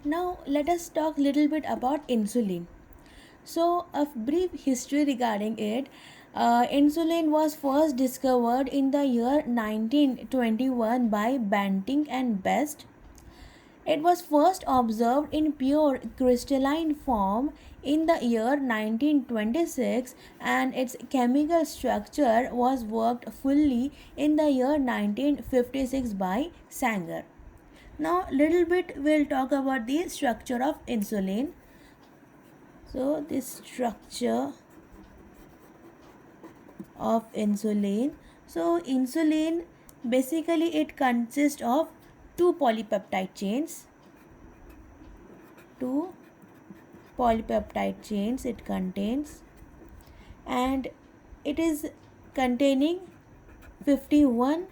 Now let us talk little bit about insulin. So, a brief history regarding it. Insulin was first discovered in the year 1921 by Banting and Best. It was first observed in pure crystalline form in the year 1926, and its chemical structure was worked fully in the year 1956 by Sanger. Now, little bit we'll talk about the structure of insulin. So, this structure of insulin. So, insulin basically it consists of two polypeptide chains. Two polypeptide chains it contains, and it is containing 51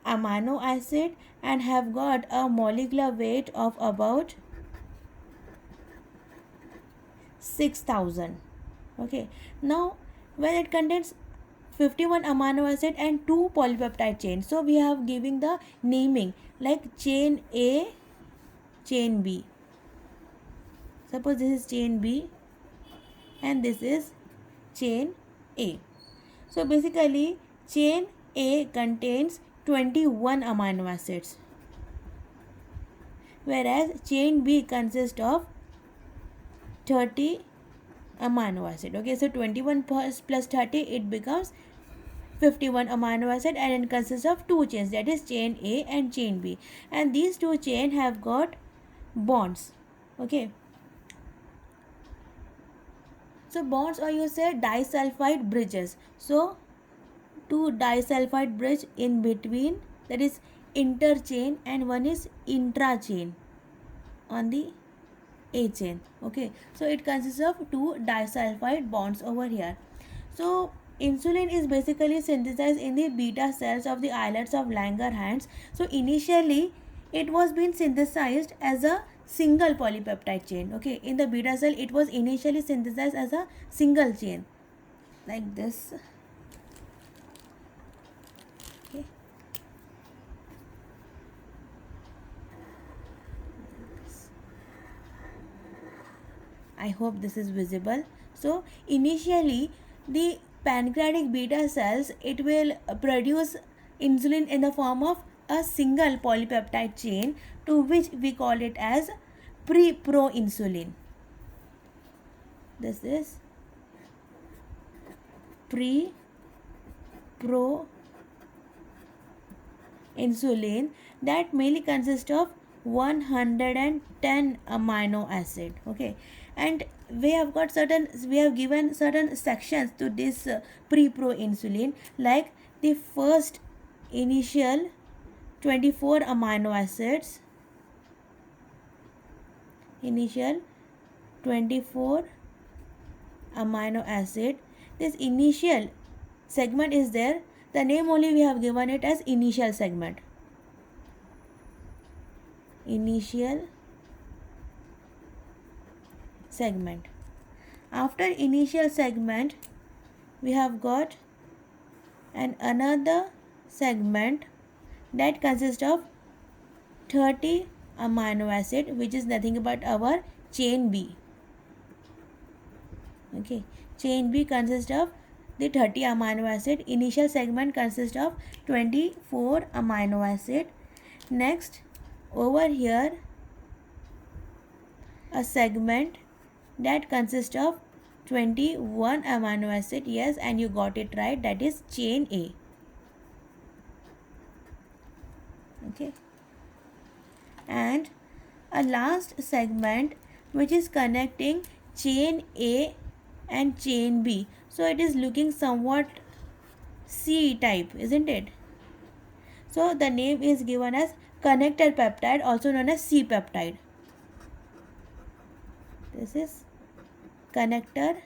amino acid and have got a molecular weight of about 6000. Okay, now when it contains 51 amino acid and two polypeptide chains, so we have giving the naming like chain A, chain B. Suppose this is chain B and this is chain A. So basically chain A contains 21 amino acids, whereas chain B consists of 30 amino acid. Okay, so 21 plus 30 it becomes 51 amino acid, and it consists of two chains, that is chain A and chain B, and these two chain have got bonds. Okay, so bonds, or you say disulfide bridges. So two disulfide bridge in between, that is interchain, and one is intrachain on the A chain. Okay, so it consists of two disulfide bonds over here. So insulin is basically synthesized in the beta cells of the islets of Langerhans. So initially it was being synthesized as a single polypeptide chain. Okay, in the beta cell it was initially synthesized as a single chain like this. Okay, I hope this is visible. So initially the pancreatic beta cells, it will produce insulin in the form of a single polypeptide chain, to which we call it as pre-proinsulin. This is pre-pro insulin that mainly consists of 110 amino acid. Okay, and we have given certain sections to this pre-pro insulin, like the first initial 24 amino acids, initial 24 amino acid. This initial segment is there, the name only we have given it as initial segment. Initial segment. After initial segment we have got another segment that consists of 30 amino acid, which is nothing but our chain B. Okay, chain B consists of the 30 amino acid. Initial segment consists of 24 amino acid. Next, over here a segment that consists of 21 amino acid. Yes, and you got it right, that is chain A. Okay, and a last segment which is connecting chain A and chain B. So it is looking somewhat C type, isn't it? So the name is given as connector peptide, also known as C peptide. This is connector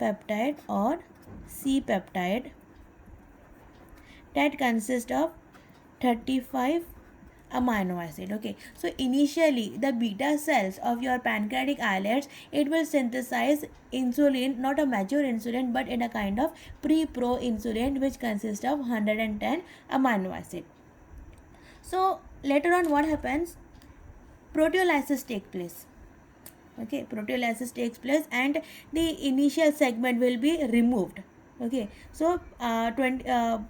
peptide or C peptide that consists of 35 amino acid. Okay, so initially the beta cells of your pancreatic islets, it will synthesize insulin, not a mature insulin but in a kind of pre-pro insulin, which consists of 110 amino acid. So later on what happens, proteolysis take place. Okay, proteolysis takes place and the initial segment will be removed. Okay, so 20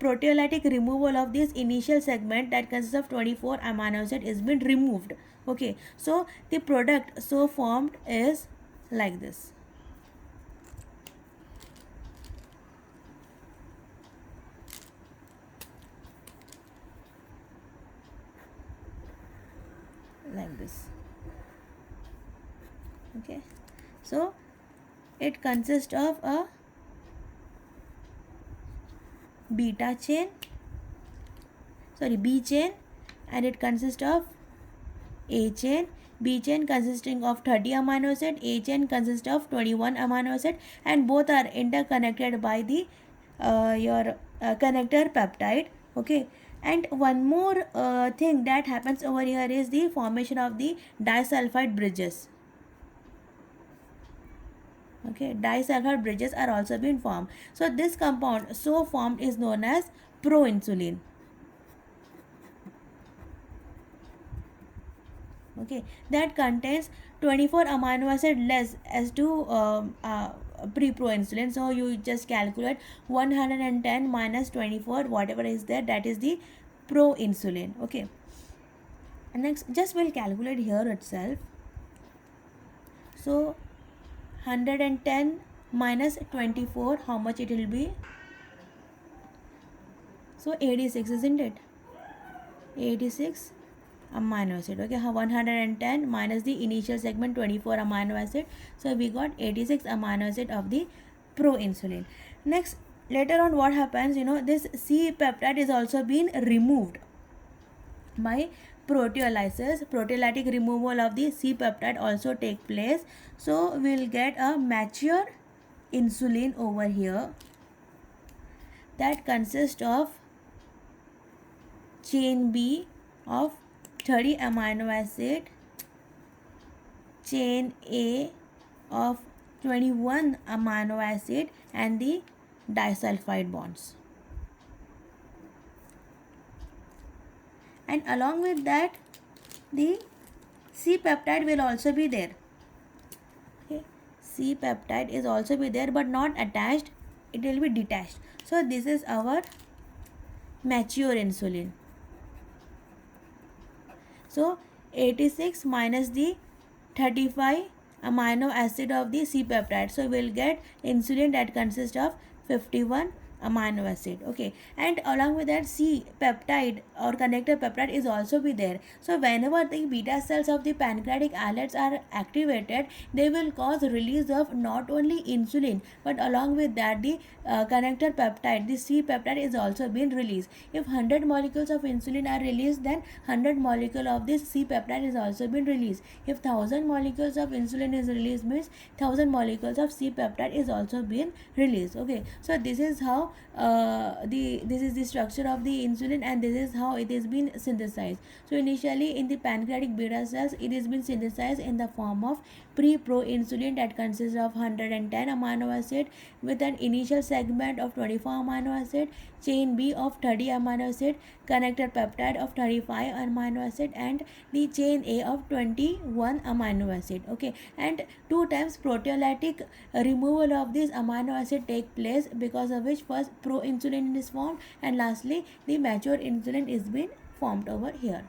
proteolytic removal of this initial segment that consists of 24 amino acid is been removed. Okay, so the product so formed is like this. Like this. Okay, so it consists of a beta chain, sorry, B chain, and it consists of A chain. B chain consisting of 30 amino acid, A chain consists of 21 amino acid, and both are interconnected by the your connector peptide. Okay, and one more thing that happens over here is the formation of the disulfide bridges. Okay, disulfide bridges are also being formed. So this compound so formed is known as proinsulin. Okay, that contains 24 amino acid less as to pre-proinsulin. So you just calculate 110 minus 24, whatever is there, that is the proinsulin. Okay, next just we'll calculate here itself. So 110 minus 24, how much it will be? So 86, isn't it? 86 amino acid. Okay, 110 minus the initial segment 24 amino acid, so we got 86 amino acid of the proinsulin. Next, later on what happens, this C peptide is also being removed by proteolysis. Proteolytic removal of the C peptide also take place, so we'll get a mature insulin over here that consists of chain B of 30 amino acid, chain A of 21 amino acid, and the disulfide bonds. And along with that, the C peptide will also be there. Okay, C peptide is also be there but not attached, it will be detached. So this is our mature insulin. So 86 minus the 35 amino acid of the C peptide, so we'll get insulin that consists of 51 amino acid. Okay, and along with that, C peptide or connector peptide is also be there. So whenever the beta cells of the pancreatic islets are activated, they will cause release of not only insulin but along with that the connector peptide, the C peptide, is also being released. If 100 molecules of insulin are released, then 100 molecule of this C peptide is also being released. If 1000 molecules of insulin is released, means 1000 molecules of C peptide is also being released. Okay, so this is how this is the structure of the insulin, and this is how it is been synthesized. So initially in the pancreatic beta cells, it is been synthesized in the form of pre-proinsulin that consists of 110 amino acid with an initial segment of 24 amino acid, chain B of 30 amino acid, connector peptide of 35 amino acid, and the chain A of 21 amino acid. Okay, and 2 times proteolytic removal of this amino acid take place, because of which first proinsulin is formed and lastly the mature insulin is being formed over here.